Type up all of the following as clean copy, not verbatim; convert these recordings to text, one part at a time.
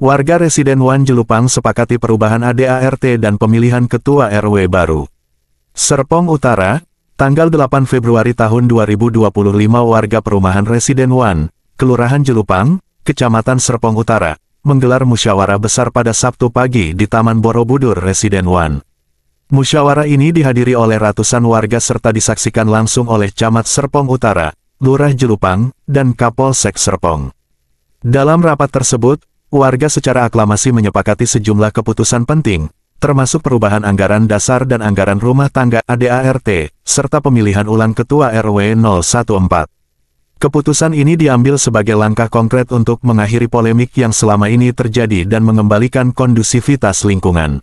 Warga Residen Wan Jelupang sepakati perubahan ADART dan pemilihan ketua RW baru. Serpong Utara, tanggal 8 Februari tahun 2025 warga perumahan Residen Wan, Kelurahan Jelupang, Kecamatan Serpong Utara, menggelar musyawarah besar pada Sabtu pagi di Taman Borobudur Residen Wan. Musyawarah ini dihadiri oleh ratusan warga serta disaksikan langsung oleh Camat Serpong Utara, Lurah Jelupang, dan Kapolsek Serpong. Dalam rapat tersebut, warga secara aklamasi menyepakati sejumlah keputusan penting, termasuk perubahan anggaran dasar dan anggaran rumah tangga ADART, serta pemilihan ulang ketua RW 014. Keputusan ini diambil sebagai langkah konkret untuk mengakhiri polemik yang selama ini terjadi dan mengembalikan kondusivitas lingkungan.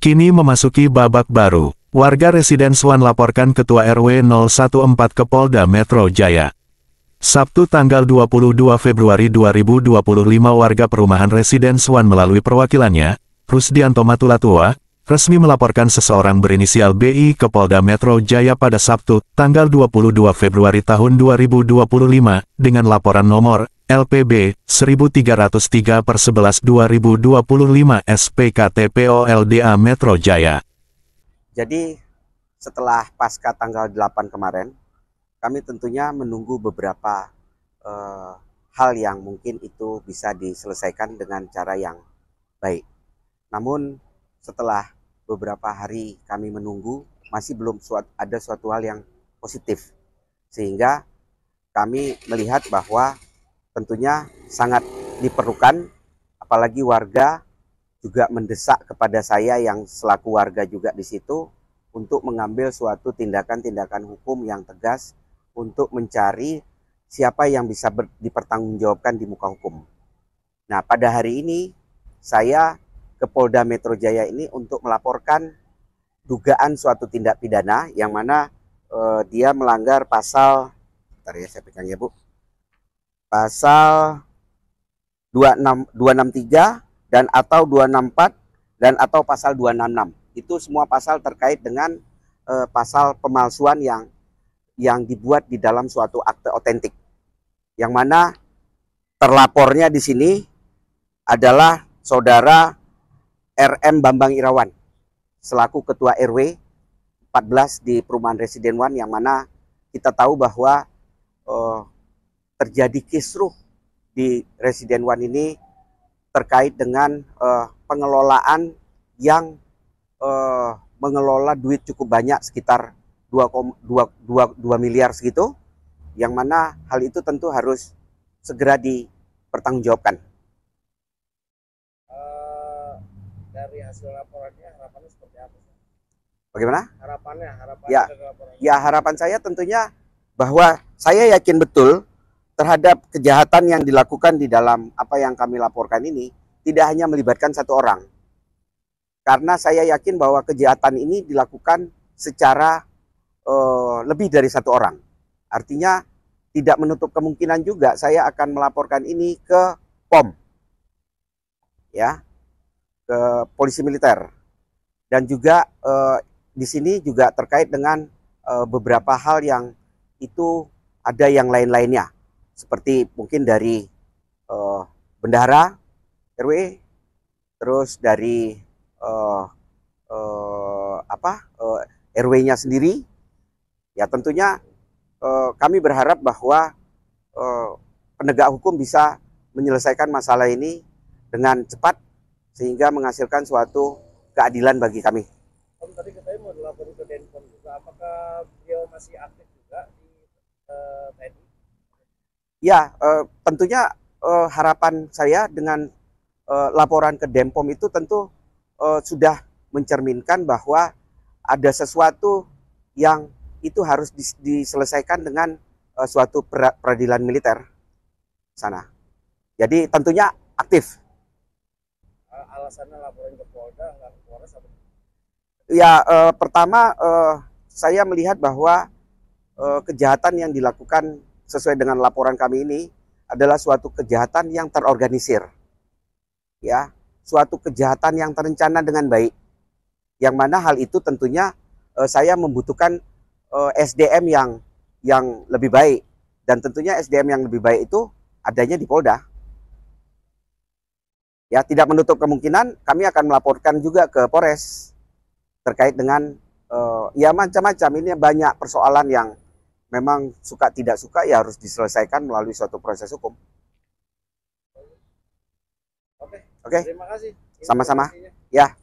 Kini memasuki babak baru, warga Residen Wan laporkan ketua RW 014 ke Polda Metro Jaya. Sabtu tanggal 22 Februari 2025 warga perumahan Residen Wan melalui perwakilannya, Rusdianto Matulatua, resmi melaporkan seseorang berinisial BI ke Polda Metro Jaya pada Sabtu tanggal 22 Februari tahun 2025 dengan laporan nomor LPB 1303/11/2025 SPKTPOLDA Metro Jaya. Jadi setelah pasca tanggal 8 kemarin, kami tentunya menunggu beberapa hal yang mungkin itu bisa diselesaikan dengan cara yang baik. Namun setelah beberapa hari kami menunggu, masih belum ada suatu hal yang positif. Sehingga kami melihat bahwa tentunya sangat diperlukan, apalagi warga juga mendesak kepada saya yang selaku warga juga di situ untuk mengambil suatu tindakan-tindakan hukum yang tegas untuk mencari siapa yang bisa dipertanggungjawabkan di muka hukum. Nah, pada hari ini saya ke Polda Metro Jaya ini untuk melaporkan dugaan suatu tindak pidana yang mana dia melanggar pasal, bentar ya saya pegang ya Bu, pasal 263 dan atau 264 dan atau pasal 266. Itu semua pasal terkait dengan pasal pemalsuan yang dibuat di dalam suatu akte otentik, yang mana terlapornya di sini adalah saudara RM Bambang Irawan selaku ketua RW 14 di perumahan Residen Wan, yang mana kita tahu bahwa terjadi kisruh di Residen Wan ini terkait dengan pengelolaan yang mengelola duit cukup banyak, sekitar 2 miliar segitu, yang mana hal itu tentu harus segera dipertanggungjawabkan. Dari hasil laporannya, harapannya seperti apa? Bagaimana? Harapannya ya harapan saya tentunya bahwa saya yakin betul terhadap kejahatan yang dilakukan di dalam apa yang kami laporkan ini tidak hanya melibatkan satu orang. Karena saya yakin bahwa kejahatan ini dilakukan secara lebih dari satu orang. Artinya tidak menutup kemungkinan juga saya akan melaporkan ini ke POM, ya, ke Polisi Militer, dan juga di sini juga terkait dengan beberapa hal yang itu ada yang lain-lainnya, seperti mungkin dari bendahara RW, terus dari RW-nya sendiri. Ya tentunya kami berharap bahwa penegak hukum bisa menyelesaikan masalah ini dengan cepat sehingga menghasilkan suatu keadilan bagi kami. Om tadi katanya mau dilapor ke Denpom juga, apakah beliau masih aktif juga di TNI? Ya, tentunya harapan saya dengan laporan ke Denpom itu tentu sudah mencerminkan bahwa ada sesuatu yang itu harus diselesaikan dengan suatu peradilan militer sana. Jadi tentunya aktif. Alasannya laporan ke Polda, nggak ke Polres apa? Ya, pertama saya melihat bahwa kejahatan yang dilakukan sesuai dengan laporan kami ini adalah suatu kejahatan yang terorganisir, ya, suatu kejahatan yang terencana dengan baik, yang mana hal itu tentunya saya membutuhkan SDM yang lebih baik, dan tentunya SDM yang lebih baik itu adanya di Polda. Ya, tidak menutup kemungkinan kami akan melaporkan juga ke Polres terkait dengan ya macam-macam. Ini banyak persoalan yang memang suka tidak suka ya harus diselesaikan melalui suatu proses hukum. Oke. Oke, Terima kasih. sama-sama. Informasinya. Ya.